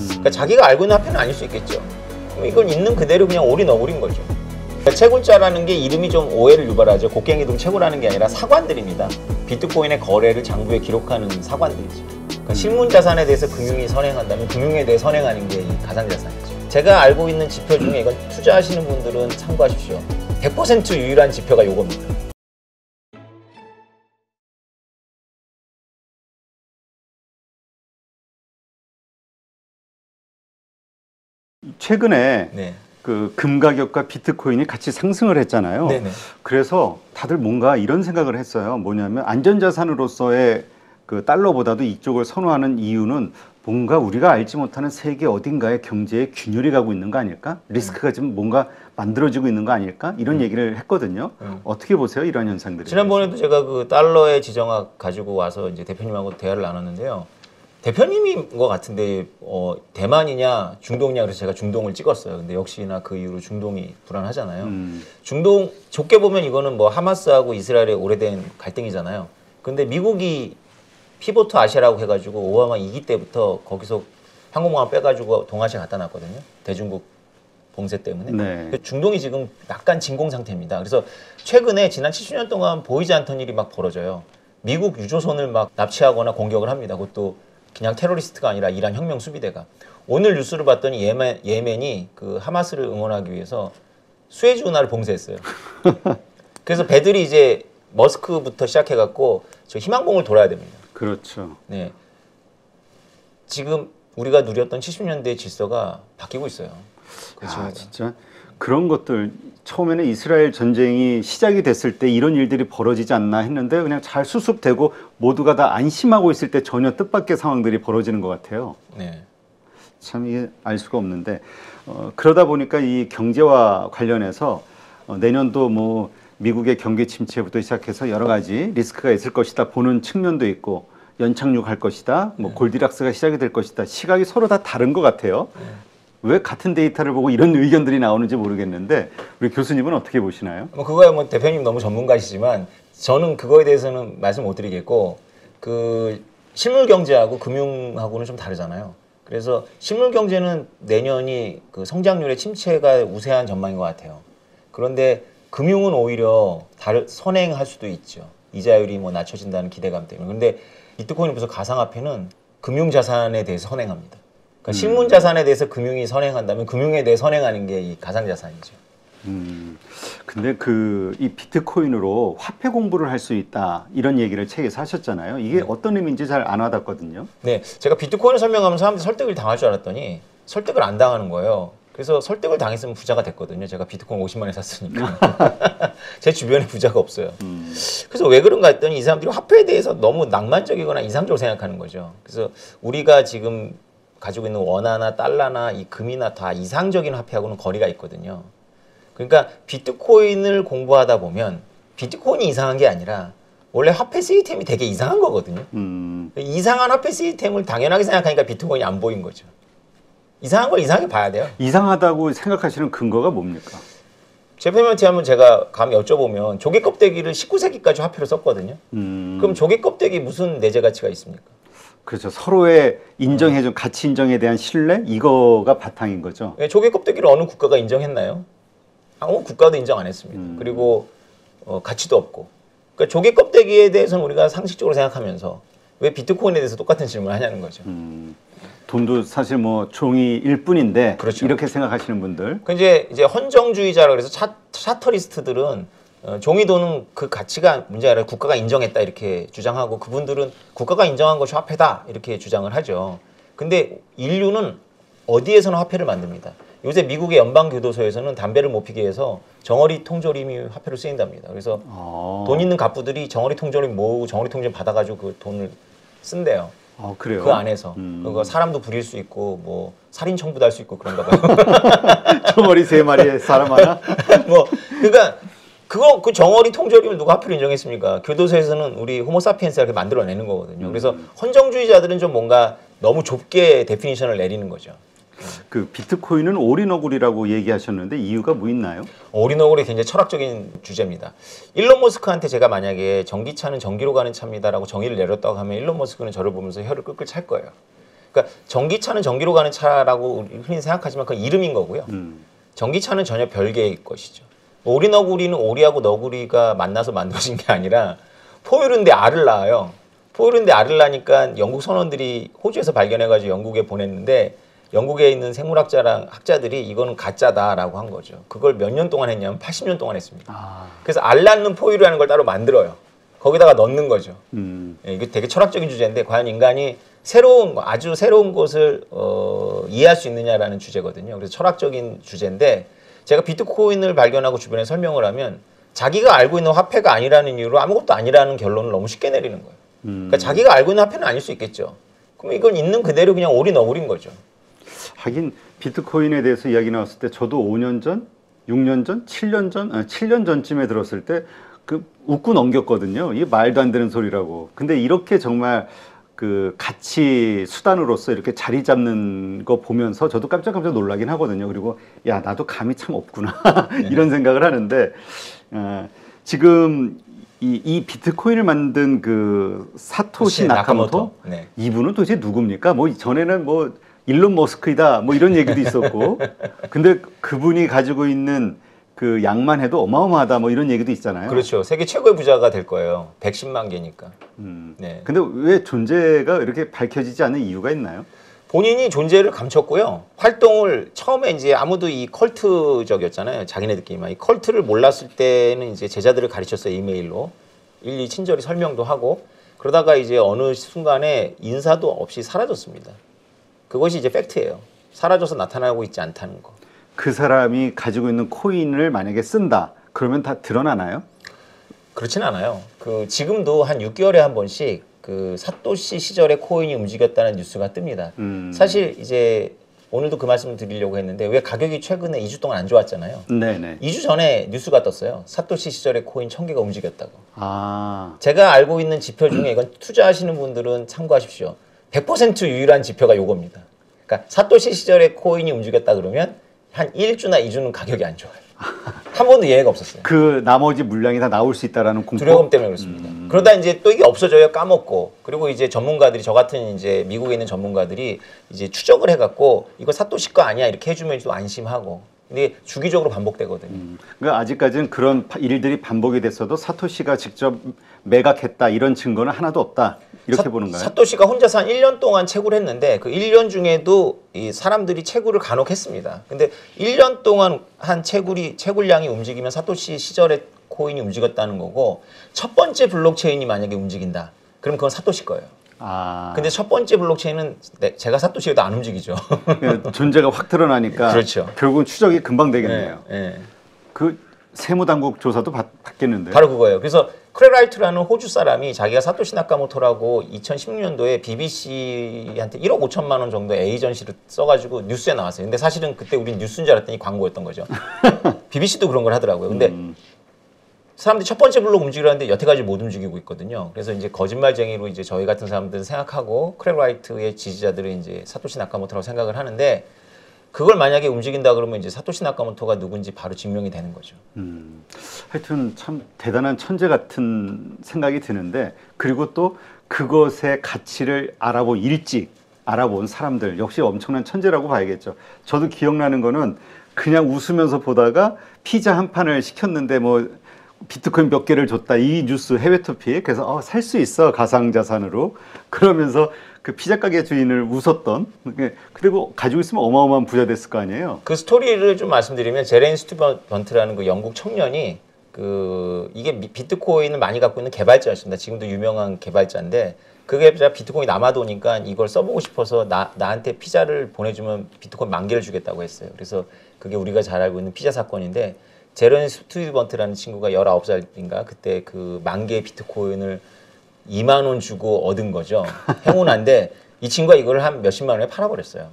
그러니까 자기가 알고 있는 화폐는 아닐 수 있겠죠. 그럼 이걸 있는 그대로 그냥 올인어버린 거죠. 그러니까 채굴자라는 게 이름이 좀 오해를 유발하죠. 곡괭이등 채굴하는 게 아니라 사관들입니다. 비트코인의 거래를 장부에 기록하는 사관들이죠. 그러니까 실문 자산에 대해서 금융이 선행한다면 금융에 대해 선행하는 게 이 가상자산이죠. 제가 알고 있는 지표 중에 이건 투자하시는 분들은 참고하십시오. 100% 유일한 지표가 요겁니다. 최근에 네. 그 금 가격과 비트코인이 같이 상승을 했잖아요. 네네. 그래서 다들 뭔가 이런 생각을 했어요. 뭐냐면 안전자산으로서의 그 달러보다도 이쪽을 선호하는 이유는 뭔가 우리가 알지 못하는 세계 어딘가에 경제에 균열이 가고 있는 거 아닐까? 리스크가 좀 뭔가 만들어지고 있는 거 아닐까? 이런 얘기를 했거든요. 어떻게 보세요? 이런 현상들이. 지난번에도 제가 그 달러의 지정학 가지고 와서 이제 대표님하고 대화를 나눴는데요. 대표님인 것 같은데 대만이냐 중동이냐 그래서 제가 중동을 찍었어요. 근데 역시나 그 이후로 중동이 불안하잖아요. 중동 좁게 보면 이거는 뭐 하마스하고 이스라엘의 오래된 갈등이잖아요. 근데 미국이 피보트 아시아라고 해가지고 오바마 2기 때부터 거기서 항공모함 빼가지고 동아시아 갖다 놨거든요. 대중국 봉쇄 때문에. 네. 중동이 지금 약간 진공 상태입니다. 그래서 최근에 지난 70년 동안 보이지 않던 일이 막 벌어져요. 미국 유조선을 막 납치하거나 공격을 합니다. 그것도 그냥 테러리스트가 아니라 이란 혁명 수비대가. 오늘 뉴스를 봤더니 예멘이 그 하마스를 응원하기 위해서 수에즈 운하를 봉쇄했어요. 그래서 배들이 이제 머스크부터 시작해갖고 저 희망봉을 돌아야 됩니다. 그렇죠. 네. 지금 우리가 누렸던 70년대의 질서가 바뀌고 있어요. 진짜 그런 것들 처음에는 이스라엘 전쟁이 시작이 됐을 때 이런 일들이 벌어지지 않나 했는데 그냥 잘 수습되고 모두가 다 안심하고 있을 때 전혀 뜻밖의 상황들이 벌어지는 것 같아요. 네. 참 이게 알 수가 없는데 그러다 보니까 이 경제와 관련해서 내년도 뭐 미국의 경기 침체부터 시작해서 여러 가지 리스크가 있을 것이다 보는 측면도 있고 연착륙할 것이다, 뭐 골디락스가 시작이 될 것이다. 시각이 서로 다 다른 것 같아요. 왜 같은 데이터를 보고 이런 의견들이 나오는지 모르겠는데 우리 교수님은 어떻게 보시나요? 뭐 그거야 뭐 대표님 너무 전문가시지만 저는 그거에 대해서는 말씀 못 드리겠고 그 실물 경제하고 금융하고는 좀 다르잖아요. 그래서 실물 경제는 내년이 그 성장률의 침체가 우세한 전망인 것 같아요. 그런데 금융은 오히려 선행할 수도 있죠. 이자율이 뭐 낮춰진다는 기대감 때문에. 그런데 비트코인을 비해서 가상화폐는 금융자산에 대해서 선행합니다. 그러니까 실문자산에 대해서 금융이 선행한다면 금융에 대해 선행하는 게 이 가상자산이죠. 근데 이 비트코인으로 화폐 공부를 할 수 있다 이런 얘기를 책에서 하셨잖아요. 이게 어떤 의미인지 잘 안 와닿거든요. 네, 제가 비트코인을 설명하면 사람들이 설득을 당할 줄 알았더니 설득을 안 당하는 거예요. 그래서 설득을 당했으면 부자가 됐거든요. 제가 비트코인 50만에 샀으니까. 제 주변에 부자가 없어요. 그래서 왜 그런가 했더니 이 사람들이 화폐에 대해서 너무 낭만적이거나 이상적으로 생각하는 거죠. 그래서 우리가 지금 가지고 있는 원화나 달러나 이 금이나 다 이상적인 화폐하고는 거리가 있거든요. 그러니까 비트코인을 공부하다 보면 비트코인이 이상한 게 아니라 원래 화폐 시스템이 되게 이상한 거거든요. 이상한 화폐 시스템을 당연하게 생각하니까 비트코인이 안 보인 거죠. 이상한 걸 이상하게 봐야 돼요. 이상하다고 생각하시는 근거가 뭡니까? 제페멘트 한번 제가 감히 여쭤보면 조개 껍데기를 19세기까지 화폐로 썼거든요. 그럼 조개 껍데기 무슨 내재 가치가 있습니까? 그렇죠. 서로의 인정해준 가치 인정에 대한 신뢰? 이거가 바탕인 거죠. 네, 조개 껍데기를 어느 국가가 인정했나요? 아무 국가도 인정 안 했습니다. 그리고 가치도 없고. 그러니까 조개 껍데기에 대해서는 우리가 상식적으로 생각하면서 왜 비트코인에 대해서 똑같은 질문을 하냐는 거죠. 돈도 사실 뭐 종이일 뿐인데 그렇죠. 이렇게 생각하시는 분들. 그 이제 헌정주의자라 그래서 차터리스트들은 종이돈은 그 가치가 문제가 아니라 국가가 인정했다 이렇게 주장하고 그분들은 국가가 인정한 것이 화폐다 이렇게 주장을 하죠. 근데 인류는 어디에서는 화폐를 만듭니다. 요새 미국의 연방교도소에서는 담배를 못 피게 해서 정어리 통조림이 화폐로 쓰인답니다. 그래서 돈 있는 갑부들이 정어리 통조림 모으고 정어리 통조림 받아가지고 그 돈을 쓴대요. 그래요? 그 안에서 그거 사람도 부릴 수 있고 뭐 살인 청부도 할 수 있고 그런가 봐요. 정어리 3마리에 사람 하나? 뭐 그러니까 그 정어리 통조림을 누가 화폐로 인정했습니까? 교도소에서는 우리 호모사피엔스가 이렇게 만들어내는 거거든요. 그래서 헌정주의자들은 좀 뭔가 너무 좁게 데피니션을 내리는 거죠. 그 비트코인은 올인어글이라고 얘기하셨는데 이유가 뭐 있나요? 올인어글이 굉장히 철학적인 주제입니다. 일론 머스크한테 제가 만약에 전기차는 전기로 가는 차입니다라고 정의를 내렸다고 하면 일론 머스크는 저를 보면서 혀를 끌끌 찰 거예요. 그러니까 그러니까 전기차는 전기로 가는 차라고 흔히 생각하지만 그건 이름인 거고요. 전기차는 전혀 별개의 것이죠. 오리너구리는 오리하고 너구리가 만나서 만들어진 게 아니라 포유류인데 알을 낳아요. 포유류인데 알을 낳으니까 영국 선원들이 호주에서 발견해가지고 영국에 보냈는데 영국에 있는 생물학자랑 학자들이 이거는 가짜다라고 한 거죠. 그걸 몇 년 동안 했냐면 80년 동안 했습니다. 그래서 알 낳는 포유류라는 걸 따로 만들어요. 거기다가 넣는 거죠. 예, 이게 되게 철학적인 주제인데 과연 인간이 아주 새로운 것을 이해할 수 있느냐라는 주제거든요. 그래서 철학적인 주제인데 제가 비트코인을 발견하고 주변에 설명을 하면 자기가 알고 있는 화폐가 아니라는 이유로 아무것도 아니라는 결론을 너무 쉽게 내리는 거예요. 그러니까 자기가 알고 있는 화폐는 아닐 수 있겠죠. 그럼 이건 있는 그대로 그냥 오리너구리인 거죠. 하긴 비트코인에 대해서 이야기 나왔을 때 저도 5년 전, 6년 전, 7년 전, 7년 전쯤에 들었을 때 그 웃고 넘겼거든요. 이게 말도 안 되는 소리라고. 근데 이렇게 정말 그 가치 수단으로서 이렇게 자리 잡는 거 보면서 저도 깜짝깜짝 놀라긴 하거든요. 그리고 야, 나도 감이 참 없구나. 이런 생각을 하는데 지금 이 비트코인을 만든 그 사토시 나카모토 네. 이분은 도대체 누굽니까? 뭐 전에는 뭐 일론 머스크이다 뭐 이런 얘기도 있었고 근데 그분이 가지고 있는 그 양만 해도 어마어마하다 뭐 이런 얘기도 있잖아요. 그렇죠. 세계 최고의 부자가 될 거예요. 110만 개니까. 네. 근데 왜 존재가 이렇게 밝혀지지 않는 이유가 있나요? 본인이 존재를 감췄고요. 활동을 처음에 이제 아무도 이 컬트적이었잖아요. 자기네들끼리만. 이 컬트를 몰랐을 때는 이제 제자들을 가르쳤어요. 이메일로. 일일이 친절히 설명도 하고. 그러다가 이제 어느 순간에 인사도 없이 사라졌습니다. 그것이 이제 팩트예요. 사라져서 나타나고 있지 않다는 거. 그 사람이 가지고 있는 코인을 만약에 쓴다. 그러면 다 드러나나요? 그렇진 않아요. 지금도 한 6개월에 한 번씩 그 사토시 시절에 코인이 움직였다는 뉴스가 뜹니다. 사실 이제 오늘도 그 말씀을 드리려고 했는데 왜 가격이 최근에 2주 동안 안 좋았잖아요. 네네. 2주 전에 뉴스가 떴어요. 사토시 시절에 코인 1000개가 움직였다고. 제가 알고 있는 지표 중에 이건 투자하시는 분들은 참고하십시오. 100% 유일한 지표가 요겁니다. 그러니까 사토시 시절에 코인이 움직였다 그러면 한 1주나 2주는 가격이 안 좋아요. 한 번도 예외가 없었어요. 그 나머지 물량이 다 나올 수 있다라는 공포? 두려움 때문에 그렇습니다. 그러다 이제 또 이게 없어져요. 까먹고. 그리고 이제 전문가들이 저 같은 이제 미국에 있는 전문가들이 이제 추적을 해갖고 이거 사토시 거 아니야 이렇게 해주면 또 안심하고. 근데 주기적으로 반복되거든요. 그러니까 아직까지는 그런 일들이 반복이 됐어도 사토시가 직접 매각했다 이런 증거는 하나도 없다 이렇게 보는가요? 사토시가 혼자서 한 1년 동안 채굴을 했는데 그 1년 중에도 이 사람들이 채굴을 간혹 했습니다. 근데 1년 동안 한 채굴량이 움직이면 사토시 시절에 코인이 움직였다는 거고 첫 번째 블록체인이 만약에 움직인다. 그럼 그건 사토시 거예요. 근데 첫 번째 블록체인은 제가 사토시에도 안 움직이죠. 존재가 확 드러나니까 그렇죠. 결국은 추적이 금방 되겠네요. 네. 그 세무당국 조사도 받겠는데요. 바로 그거예요. 그래서 크랙 라이트라는 호주 사람이 자기가 사토시 나카모토라고 2016년도에 BBC한테 1억 5천만 원 정도 에이전시를 써가지고 뉴스에 나왔어요. 근데 사실은 그때 우린 뉴스인 줄 알았더니 광고였던 거죠. BBC도 그런 걸 하더라고요. 근데 사람들이 첫 번째 블록 움직이라는데 여태까지 못 움직이고 있거든요. 그래서 이제 거짓말쟁이로 이제 저희 같은 사람들은 생각하고 크랙 라이트의 지지자들은 이제 사토시 나카모토라고 생각을 하는데 그걸 만약에 움직인다 그러면 이제 사토시 나카모토가 누군지 바로 증명이 되는 거죠. 하여튼 참 대단한 천재 같은 생각이 드는데 그리고 또 그것의 가치를 일찍 알아본 사람들 역시 엄청난 천재라고 봐야겠죠. 저도 기억나는 거는 그냥 웃으면서 보다가 피자 한 판을 시켰는데 뭐 비트코인 몇 개를 줬다 이 뉴스 해외 토픽 그래서 살 수 있어 가상자산으로 그러면서 그 피자 가게 주인을 웃었던 그리고 가지고 있으면 어마어마한 부자 됐을 거 아니에요. 그 스토리를 좀 말씀드리면 제레인 스튜번트라는 그 영국 청년이 이게 비트코인을 많이 갖고 있는 개발자였습니다. 지금도 유명한 개발자인데 그 개발자 비트코인이 남아도니까 이걸 써보고 싶어서 나한테 피자를 보내주면 비트코인 10,000개를 주겠다고 했어요. 그래서 그게 우리가 잘 알고 있는 피자 사건인데 제레인 스튜번트라는 친구가 19살인가 그때 그 10,000개의 비트코인을 2만 원 주고 얻은 거죠. 행운한데 이 친구가 이걸 한 몇십만 원에 팔아버렸어요.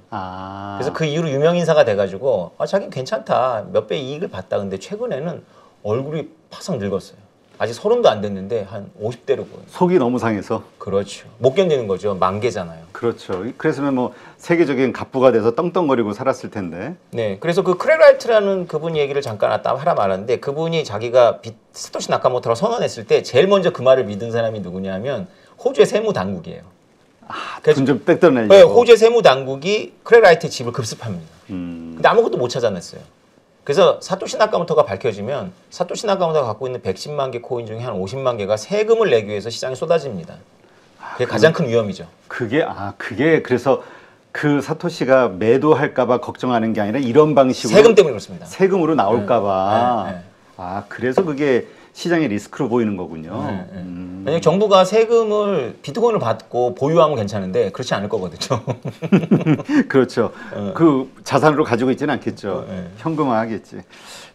그래서 그 이후로 유명인사가 돼가지고 자기는 괜찮다. 몇 배 이익을 봤다. 근데 최근에는 얼굴이 파삭 늙었어요. 아직 30도 안 됐는데 한 50대로 보여요. 속이 너무 상해서. 그렇죠. 못 견디는 거죠. 10,000개잖아요. 그렇죠. 그랬으면 뭐 세계적인 갑부가 돼서 떵떵거리고 살았을 텐데. 네. 그래서 그 크랙 라이트라는 그분 얘기를 잠깐 하라 말았는데 그분이 자기가 사토시 나카모토라고 선언했을 때 제일 먼저 그 말을 믿은 사람이 누구냐 하면 호주의 세무당국이에요. 돈 좀 뺏겨내려고. 네, 호주의 세무 당국이 크랙 라이트의 집을 급습합니다. 근데 아무것도 못 찾아냈어요. 그래서 사토시 나카모토가 밝혀지면 사토시 나카모토가 갖고 있는 110만 개 코인 중에 한 50만 개가 세금을 내기 위해서 시장에 쏟아집니다. 그게 가장 큰 위험이죠. 그게 그래서 그 사토시가 매도할까봐 걱정하는 게 아니라 이런 방식으로 세금 때문에 그렇습니다. 세금으로 나올까봐. 네. 그래서 그게 시장의 리스크로 보이는 거군요. 만약 정부가 세금을 비트코인을 받고 보유하면 괜찮은데 그렇지 않을 거거든요. 그렇죠. 그 자산으로 가지고 있지는 않겠죠. 현금화하겠지.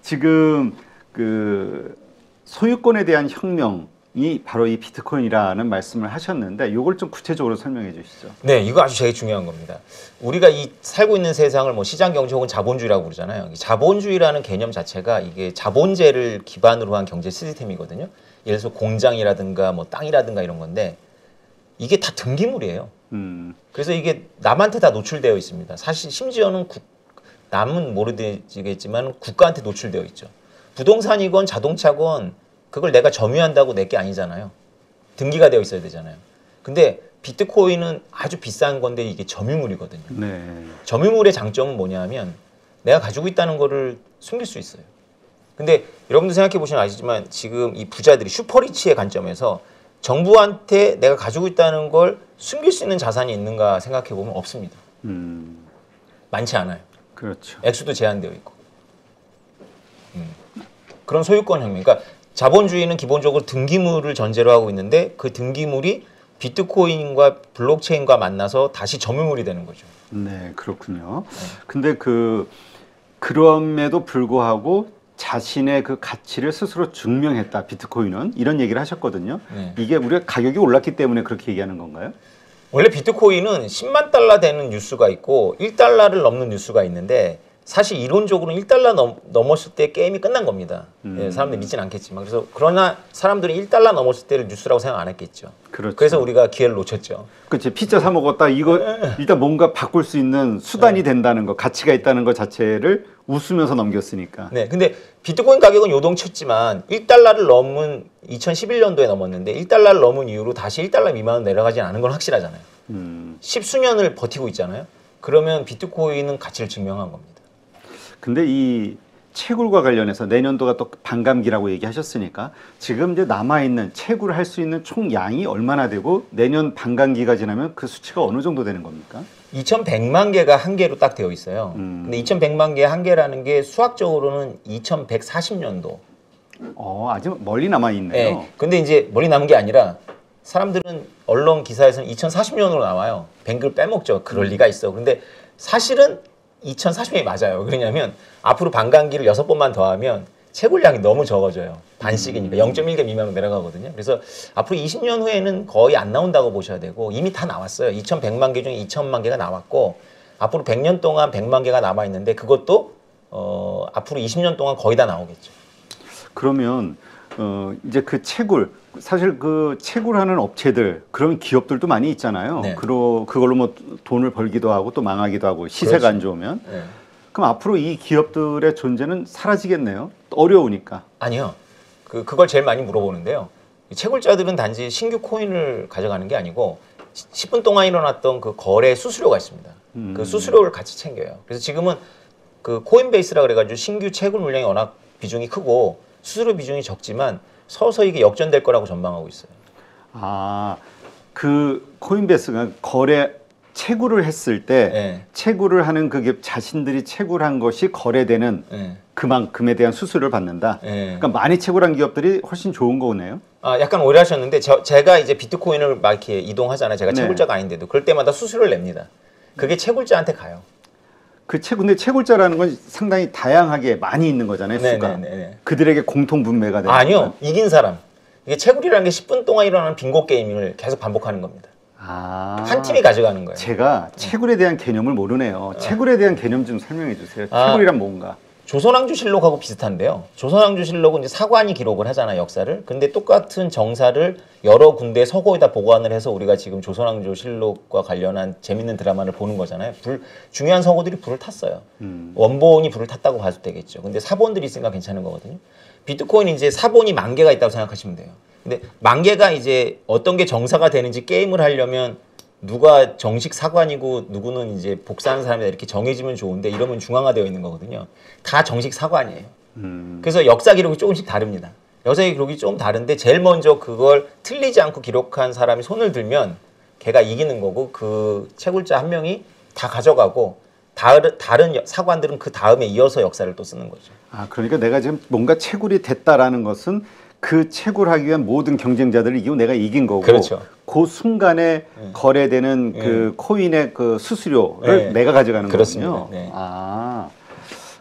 지금 그 소유권에 대한 혁명이 바로 이 비트코인이라는 말씀을 하셨는데 이걸 좀 구체적으로 설명해 주시죠. 네, 이거 아주 제일 중요한 겁니다. 우리가 이 살고 있는 세상을 뭐 시장 경제 혹은 자본주의라고 부르잖아요. 자본주의라는 개념 자체가 이게 자본재를 기반으로 한 경제 시스템이거든요. 예를 들어서 공장이라든가 뭐 땅이라든가 이런 건데 이게 다 등기물이에요. 그래서 이게 남한테 다 노출되어 있습니다. 사실 심지어는 남은 모르겠지만 국가한테 노출되어 있죠. 부동산이건 자동차건 그걸 내가 점유한다고 내 게 아니잖아요. 등기가 되어 있어야 되잖아요. 근데 비트코인은 아주 비싼 건데 이게 점유물이거든요. 네. 점유물의 장점은 뭐냐면 내가 가지고 있다는 거를 숨길 수 있어요. 근데 여러분들 생각해 보시면 아시지만 지금 이 부자들이 슈퍼리치의 관점에서 정부한테 내가 가지고 있다는 걸 숨길 수 있는 자산이 있는가 생각해 보면 없습니다. 많지 않아요. 그렇죠. 액수도 제한되어 있고. 그런 소유권 혁명. 그러니까 자본주의는 기본적으로 등기물을 전제로 하고 있는데 그 등기물이 비트코인과 블록체인과 만나서 다시 점유물이 되는 거죠. 네, 그렇군요. 근데 그럼에도 불구하고 자신의 그 가치를 스스로 증명했다. 비트코인은 이런 얘기를 하셨거든요. 네. 이게 우리가 가격이 올랐기 때문에 그렇게 얘기하는 건가요? 원래 비트코인은 10만 달러 되는 뉴스가 있고 1달러를 넘는 뉴스가 있는데 사실 이론적으로는 1달러 넘었을 때 게임이 끝난 겁니다. 예, 사람들이 믿지는 않겠지만. 그러나 사람들이 1달러 넘었을 때를 뉴스라고 생각 안 했겠죠. 그렇죠. 그래서 우리가 기회를 놓쳤죠. 그렇지. 피자 사 먹었다. 이거 일단 뭔가 바꿀 수 있는 수단이 된다는 거, 가치가 있다는 것 자체를 웃으면서 넘겼으니까. 네, 근데 비트코인 가격은 요동쳤지만 1달러를 넘은 2011년도에 넘었는데 1달러를 넘은 이후로 다시 1달러 미만으로 내려가지 않은 건 확실하잖아요. 10수년을 버티고 있잖아요. 그러면 비트코인은 가치를 증명한 겁니다. 근데 이 채굴과 관련해서 내년도가 또 반감기라고 얘기하셨으니까 지금 이제 남아있는 채굴을 할 수 있는 총 양이 얼마나 되고 내년 반감기가 지나면 그 수치가 어느 정도 되는 겁니까? 2100만 개가 한계로 딱 되어 있어요. 근데 2100만 개의 한계라는 게 수학적으로는 2140년도. 아직 멀리 남아있네요. 네. 근데 이제 멀리 남은 게 아니라 사람들은 언론 기사에서는 2040년으로 나와요. 뱅글 빼먹죠. 그럴 리가 있어. 근데 사실은 2040년이 맞아요. 그러냐면 앞으로 반감기를 6번만 더하면 채굴량이 너무 적어져요. 반씩이니까 0.1개 미만으로 내려가거든요. 그래서 앞으로 20년 후에는 거의 안 나온다고 보셔야 되고 이미 다 나왔어요. 2100만 개 중에 2000만 개가 나왔고 앞으로 100년 동안 100만 개가 남아있는데 그것도 앞으로 20년 동안 거의 다 나오겠죠. 그러면 이제 그 채굴 사실 그 채굴하는 업체들 그런 기업들도 많이 있잖아요. 네. 그걸로 뭐 돈을 벌기도 하고 또 망하기도 하고 시세가 그렇죠. 안 좋으면. 네. 그럼 앞으로 이 기업들의 존재는 사라지겠네요. 어려우니까. 아니요. 그걸 제일 많이 물어보는데요. 채굴자들은 단지 신규 코인을 가져가는 게 아니고 10분 동안 일어났던 그 거래 수수료가 있습니다. 그 수수료를 같이 챙겨요. 그래서 지금은 그 코인베이스라 그래가지고 신규 채굴 물량이 워낙 비중이 크고 수수료 비중이 적지만 서서히 이게 역전될 거라고 전망하고 있어요. 그 코인베이스가 채굴을 했을 때 네. 채굴을 하는 그게 자신들이 채굴한 것이 거래되는 네. 그만큼에 대한 수수료를 받는다. 네. 그러니까 많이 채굴한 기업들이 훨씬 좋은 거네요. 약간 오해하셨는데 제가 이제 비트코인을 막 이렇게 이동하잖아요. 제가 네. 채굴자가 아닌데도 그럴 때마다 수수료를 냅니다. 그게 채굴자한테 가요. 근데 채굴자라는 건 상당히 다양하게 많이 있는 거잖아요. 수가. 네네네. 그들에게 공통 분배가 되는 아니요. 거예요. 이긴 사람. 이게 채굴이라는 게 10분 동안 일어나는 빙고 게임을 계속 반복하는 겁니다. 한 팀이 가져가는 거예요. 제가 채굴에 대한 개념을 모르네요. 채굴에 대한 개념 좀 설명해 주세요. 채굴이란 뭔가? 조선왕조실록하고 비슷한데요. 조선왕조실록은 이제 사관이 기록을 하잖아요, 역사를. 근데 똑같은 정사를 여러 군데 서고에다 보관을 해서 우리가 지금 조선왕조실록과 관련한 재밌는 드라마를 보는 거잖아요. 중요한 서고들이 불을 탔어요. 원본이 불을 탔다고 봐도 되겠죠. 근데 사본들이 있으니까 괜찮은 거거든요. 비트코인은 이제 사본이 10,000개가 있다고 생각하시면 돼요. 근데 10,000개가 이제 어떤 게 정사가 되는지 게임을 하려면 누가 정식 사관이고 누구는 이제 복사하는 사람이다 이렇게 정해지면 좋은데 이러면 중앙화되어 있는 거거든요. 다 정식 사관이에요. 그래서 역사 기록이 조금씩 다릅니다. 역사 기록이 좀 다른데 제일 먼저 그걸 틀리지 않고 기록한 사람이 손을 들면 걔가 이기는 거고 그 채굴자 한 명이 다 가져가고 다른 사관들은 그 다음에 이어서 역사를 또 쓰는 거죠. 아, 그러니까 내가 지금 뭔가 채굴이 됐다라는 것은 그 채굴하기 위한 모든 경쟁자들을 이기고 내가 이긴 거고 그렇죠. 그 순간에 거래되는 그 코인의 그 수수료를 내가 가져가는 그렇습니다. 거군요. 네. 아,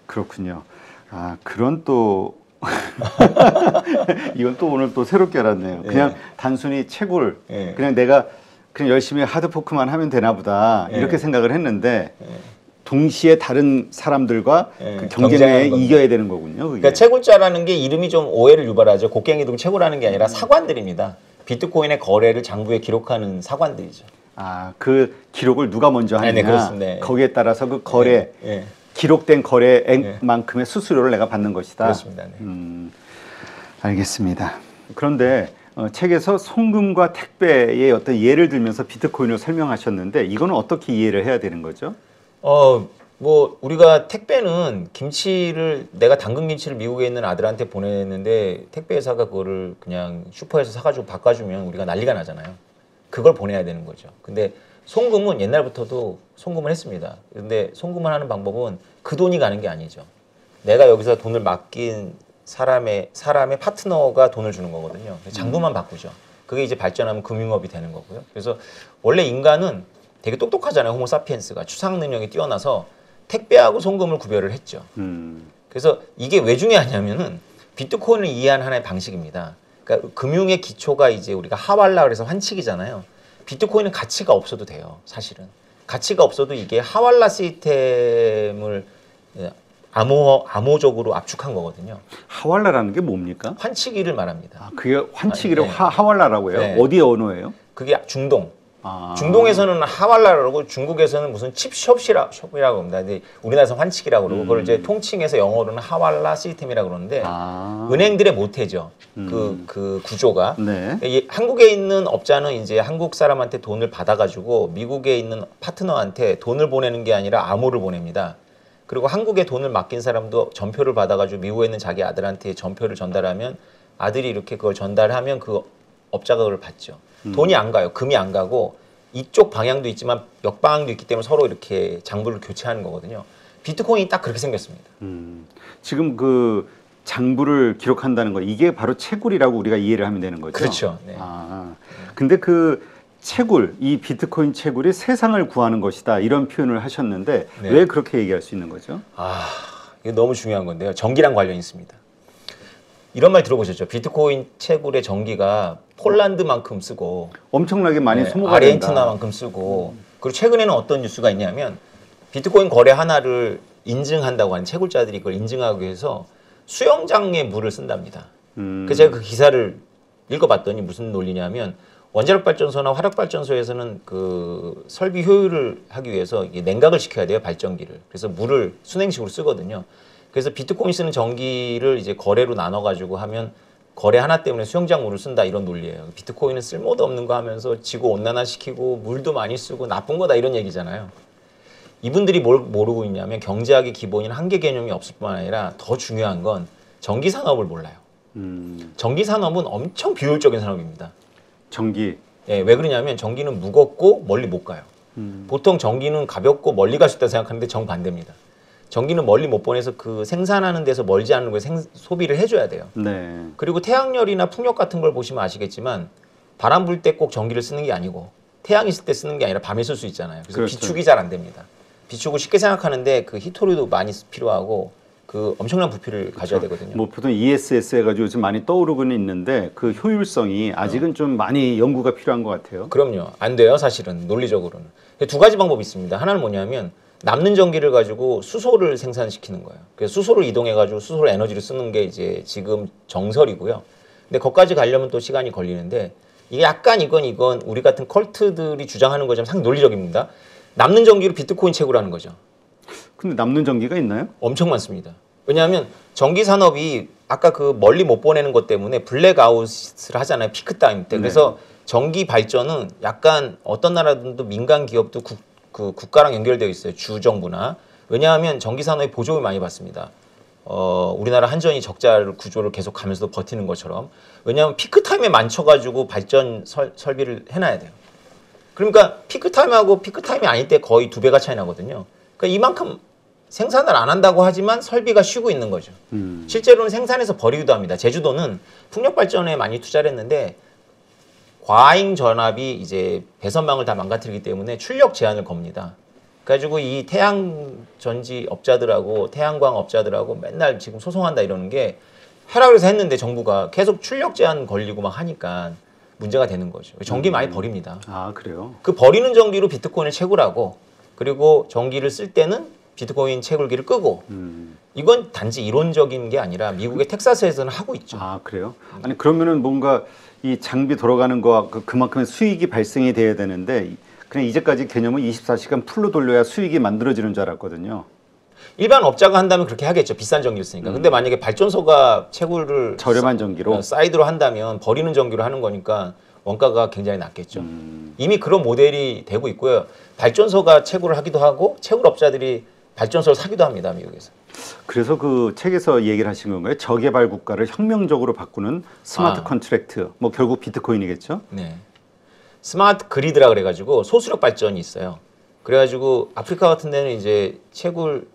그렇군요. 아, 그런 또 이건 또 오늘 또 새롭게 알았네요. 그냥 단순히 채굴, 그냥 내가 그냥 열심히 하드포크만 하면 되나 보다 이렇게 생각을 했는데 동시에 다른 사람들과 그 경쟁에 이겨야 되는 거군요. 그게. 그러니까 채굴자라는 게 이름이 좀 오해를 유발하죠. 곡괭이동 채굴하는 게 아니라 사관들입니다. 비트코인의 거래를 장부에 기록하는 사관들이죠. 아, 그 기록을 누가 먼저 하느냐. 네, 그렇습니다. 거기에 따라서 그 거래 기록된 거래액만큼의 수수료를 내가 받는 것이다. 그렇습니다. 알겠습니다. 그런데 책에서 송금과 택배의 어떤 예를 들면서 비트코인을 설명하셨는데 이거는 어떻게 이해를 해야 되는 거죠? 뭐 우리가 택배는 김치를 내가 당근 김치를 미국에 있는 아들한테 보냈는데 택배 회사가 그거를 그냥 슈퍼에서 사가지고 바꿔주면 우리가 난리가 나잖아요. 그걸 보내야 되는 거죠. 근데 송금은 옛날부터도 송금을 했습니다. 근데 송금을 하는 방법은 그 돈이 가는 게 아니죠. 내가 여기서 돈을 맡긴 사람의 파트너가 돈을 주는 거거든요. 장부만 바꾸죠. 그게 이제 발전하면 금융업이 되는 거고요. 그래서 원래 인간은 되게 똑똑하잖아요. 호모사피엔스가 추상 능력이 뛰어나서 택배하고 송금을 구별을 했죠. 그래서 이게 왜 중요하냐면은 비트코인을 이해하는 하나의 방식입니다. 그러니까 금융의 기초가 이제 우리가 하왈라 그래서 환칙이잖아요. 비트코인은 가치가 없어도 돼요. 사실은 가치가 없어도 이게 하왈라 시스템을 암호적으로 압축한 거거든요. 하왈라라는 게 뭡니까? 환치기를 말합니다. 아, 그게 환치기를 하왈라라고 해요? 어디 언어예요? 그게 중동. 중동에서는 하왈라라고 중국에서는 무슨 칩숍이라고 합니다. 근데 우리나라에서 환치기라고 그러고 그걸 이제 통칭해서 영어로는 하왈라 시스템이라고 그러는데 은행들의 모태죠. 그 구조가. 한국에 있는 업자는 이제 한국 사람한테 돈을 받아가지고 미국에 있는 파트너한테 돈을 보내는 게 아니라 암호를 보냅니다. 그리고 한국에 돈을 맡긴 사람도 전표를 받아가지고 미국에 있는 자기 아들한테 전표를 전달하면 아들이 이렇게 그걸 전달하면 그 업자가 그걸 받죠. 돈이 안 가요. 금이 안 가고 이쪽 방향도 있지만 역방향도 있기 때문에 서로 이렇게 장부를 교체하는 거거든요. 비트코인이 딱 그렇게 생겼습니다. 지금 그 장부를 기록한다는 거 이게 바로 채굴이라고 우리가 이해를 하면 되는 거죠? 그렇죠. 네. 근데 그 채굴, 이 비트코인 채굴이 세상을 구하는 것이다 이런 표현을 하셨는데 왜 그렇게 얘기할 수 있는 거죠? 이거 너무 중요한 건데요. 전기랑 관련이 있습니다. 이런 말 들어보셨죠? 비트코인 채굴의 전기가 폴란드만큼 쓰고 엄청나게 많이 소모가 아르헨티나만큼 쓰고 그리고 최근에는 어떤 뉴스가 있냐면 비트코인 거래 하나를 인증한다고 하는 채굴자들이 그걸 인증하기 위해서 수영장에 물을 쓴답니다. 그래서 제가 그 기사를 읽어봤더니 무슨 논리냐면 원자력 발전소나 화력 발전소에서는 그 설비 효율을 하기 위해서 이게 냉각을 시켜야 돼요, 발전기를. 그래서 물을 순행식으로 쓰거든요. 그래서 비트코인 쓰는 전기를 이제 거래로 나눠 가지고 하면 거래 하나 때문에 수영장 물을 쓴다 이런 논리예요. 비트코인은 쓸모도 없는 거 하면서 지구 온난화 시키고 물도 많이 쓰고 나쁜 거다 이런 얘기잖아요. 이분들이 뭘 모르고 있냐면 경제학의 기본인 한계 개념이 없을 뿐만 아니라 더 중요한 건 전기 산업을 몰라요. 전기 산업은 엄청 비효율적인 산업입니다. 전기. 왜 그러냐면 전기는 무겁고 멀리 못 가요. 보통 전기는 가볍고 멀리 갈 수 있다고 생각하는데 정반대입니다. 전기는 멀리 못 보내서 그 생산하는 데서 멀지 않은 거에 소비를 해줘야 돼요. 그리고 태양열이나 풍력 같은 걸 보시면 아시겠지만 바람 불 때 꼭 전기를 쓰는 게 아니고 태양 있을 때 쓰는 게 아니라 밤에 쓸 수 있잖아요. 그래서 비축이 잘 안 됩니다. 비축을 쉽게 생각하는데 그 히토류도 많이 필요하고 그 엄청난 부피를 가져야 되거든요. 뭐 보통 ESS 해가지고 요즘 많이 떠오르고는 있는데 그 효율성이 아직은 좀 많이 연구가 필요한 것 같아요. 그럼요. 안 돼요, 사실은 논리적으로는. 두 가지 방법이 있습니다. 하나는 뭐냐면 남는 전기를 가지고 수소를 생산시키는 거예요. 그래서 수소를 이동해가지고 수소를 에너지로 쓰는 게 이제 지금 정설이고요. 근데 거기까지 가려면 또 시간이 걸리는데 이게 약간 이건 우리 같은 컬트들이 주장하는 것처럼 상당히 논리적입니다. 남는 전기로 비트코인 채굴하는 거죠. 근데 남는 전기가 있나요? 엄청 많습니다. 왜냐하면 전기 산업이 아까 그 멀리 못 보내는 것 때문에 블랙아웃을 하잖아요. 피크 타임 때. 그래서 전기 발전은 약간 어떤 나라들도 민간 기업도 국가랑 연결되어 있어요. 주 정부나. 왜냐하면 전기 산업이 보조를 많이 받습니다. 우리나라 한전이 적자 구조를 계속 가면서도 버티는 것처럼. 왜냐하면 피크 타임에 맞춰가지고 발전 설비를 해놔야 돼요. 그러니까 피크 타임하고 피크 타임이 아닐 때 거의 2배가 차이 나거든요. 그러니까 이만큼 생산을 안 한다고 하지만 설비가 쉬고 있는 거죠. 실제로는 생산해서 버리기도 합니다. 제주도는 풍력 발전에 많이 투자를 했는데 과잉 전압이 이제 배선망을 다 망가뜨리기 때문에 출력 제한을 겁니다. 그래가지고 이 태양 전지 업자들하고 태양광 업자들하고 맨날 지금 소송한다 이러는 게 하라 그래서 했는데 정부가 계속 출력 제한 걸리고 막 하니까 문제가 되는 거죠. 전기 많이 버립니다. 아, 그래요? 그 버리는 전기로 비트코인을 채굴하고 그리고 전기를 쓸 때는 비트코인 채굴기를 끄고 이건 단지 이론적인 게 아니라 미국의 텍사스에서는 하고 있죠. 아, 그래요? 아니 그러면은 뭔가 이 장비 돌아가는 거와 그만큼의 수익이 발생이 돼야 되는데 그냥 이제까지 개념은 24시간 풀로 돌려야 수익이 만들어지는 줄 알았거든요. 일반 업자가 한다면 그렇게 하겠죠. 비싼 전기를 쓰니까. 근데 만약에 발전소가 채굴을 저렴한 전기로 사이드로 한다면 버리는 전기로 하는 거니까 원가가 굉장히 낮겠죠. 이미 그런 모델이 되고 있고요. 발전소가 채굴을 하기도 하고 채굴 업자들이 발전소를 사기도 합니다. 미국에서. 그래서 그 책에서 얘기를 하신 건가요? 저개발 국가를 혁명적으로 바꾸는 스마트 컨트랙트. 뭐 결국 비트코인이겠죠? 네. 스마트 그리드라 그래가지고 소수력 발전이 있어요. 그래가지고 아프리카 같은 데는 이제 채굴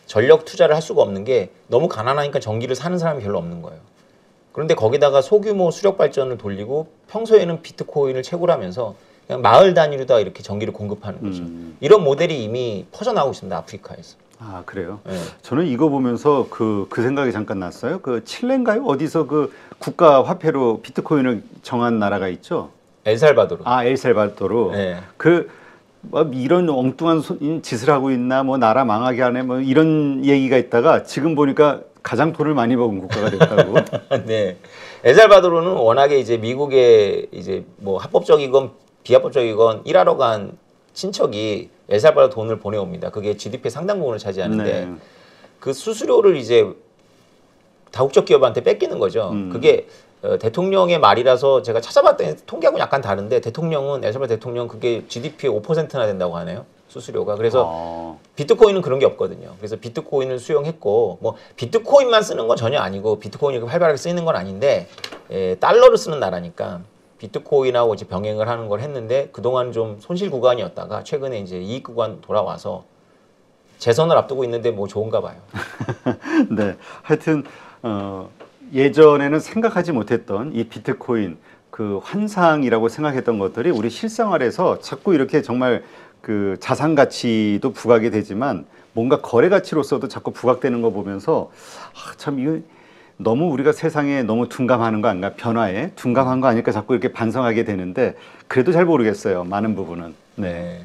전력 투자를 할 수가 없는 게 너무 가난하니까 전기를 사는 사람이 별로 없는 거예요. 그런데 거기다가 소규모 수력 발전을 돌리고 평소에는 비트코인을 채굴하면서 그냥 마을 단위로 다 이렇게 전기를 공급하는 거죠. 이런 모델이 이미 퍼져나오고 있습니다. 아프리카에서. 아, 그래요? 네. 저는 이거 보면서 그 생각이 잠깐 났어요. 그 칠레인가요? 어디서 그 국가 화폐로 비트코인을 정한 나라가 있죠? 엘살바도르. 아, 엘살바도르. 네. 뭐 이런 엉뚱한 짓을 하고 있나, 뭐 나라 망하게 하네, 뭐 이런 얘기가 있다가 지금 보니까 가장 돈을 많이 버은 국가가 됐다고. 네. 엘살바도르는 워낙에 이제 미국의 이제 뭐 합법적이건 비합법적이건 일하러 간 친척이 엘살바도르 돈을 보내옵니다. 그게 GDP의 상당 부분을 차지하는데 네. 그 수수료를 이제 다국적 기업한테 뺏기는 거죠. 그게 대통령의 말이라서 제가 찾아봤더니 통계하고 약간 다른데 대통령은 엘살바도르 대통령 그게 GDP의 5%나 된다고 하네요. 수수료가. 그래서 비트코인은 그런 게 없거든요. 그래서 비트코인을 수용했고 뭐 비트코인만 쓰는 건 전혀 아니고 비트코인이 이렇게 활발하게 쓰이는 건 아닌데 달러를 쓰는 나라니까 비트코인하고 이제 병행을 하는 걸 했는데 그동안 좀 손실 구간이었다가 최근에 이제 이익 구간 돌아와서 재선을 앞두고 있는데 뭐 좋은가 봐요. 네. 하여튼 예전에는 생각하지 못했던 이 비트코인 그 환상이라고 생각했던 것들이 우리 실생활에서 자꾸 이렇게 정말 그 자산 가치도 부각이 되지만 뭔가 거래 가치로서도 자꾸 부각되는 거 보면서 참 이거 너무 우리가 세상에 너무 둔감하는 거 아닌가, 변화에 둔감한 거 아닐까 자꾸 이렇게 반성하게 되는데 그래도 잘 모르겠어요. 많은 부분은. 네.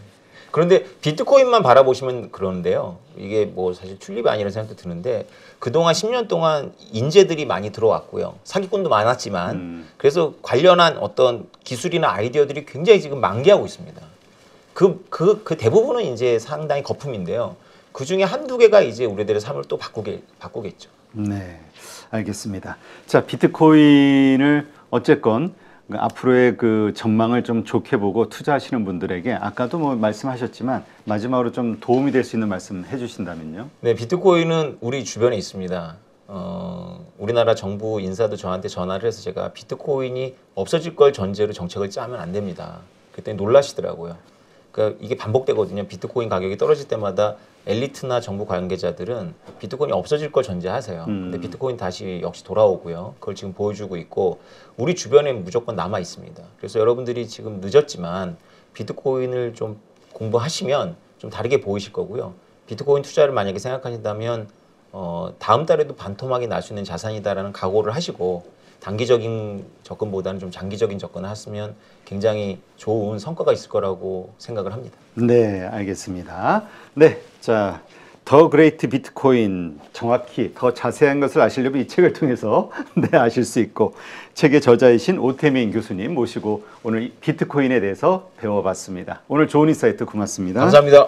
그런데 비트코인만 바라보시면 그러는데요. 이게 뭐 사실 튤립이 아니라는 생각도 드는데 그동안 10년 동안 인재들이 많이 들어왔고요. 사기꾼도 많았지만 그래서 관련한 어떤 기술이나 아이디어들이 굉장히 지금 만개하고 있습니다. 그 대부분은 이제 상당히 거품인데요. 그 중에 한두 개가 이제 우리들의 삶을 또 바꾸겠죠. 네, 알겠습니다. 자, 비트코인을 어쨌건 앞으로의 그 전망을 좀 좋게 보고 투자하시는 분들에게 아까도 뭐 말씀하셨지만 마지막으로 좀 도움이 될 수 있는 말씀 해주신다면요. 네, 비트코인은 우리 주변에 있습니다. 우리나라 정부 인사도 저한테 전화를 해서 제가 비트코인이 없어질 걸 전제로 정책을 짜면 안 됩니다. 그때 놀라시더라고요. 그러니까 이게 반복되거든요. 비트코인 가격이 떨어질 때마다 엘리트나 정부 관계자들은 비트코인이 없어질 걸 전제하세요. 근데 비트코인 다시 역시 돌아오고요. 그걸 지금 보여주고 있고 우리 주변에 무조건 남아 있습니다. 그래서 여러분들이 지금 늦었지만 비트코인을 좀 공부하시면 좀 다르게 보이실 거고요. 비트코인 투자를 만약에 생각하신다면 다음 달에도 반토막이 날 수 있는 자산이다라는 각오를 하시고 단기적인 접근보다는 좀 장기적인 접근을 하시면 굉장히 좋은 성과가 있을 거라고 생각을 합니다. 네, 알겠습니다. 네, 자, 더 그레이트 비트코인 정확히 더 자세한 것을 아시려면 이 책을 통해서 네, 아실 수 있고 책의 저자이신 오태민 교수님 모시고 오늘 비트코인에 대해서 배워봤습니다. 오늘 좋은 인사이트 고맙습니다. 감사합니다.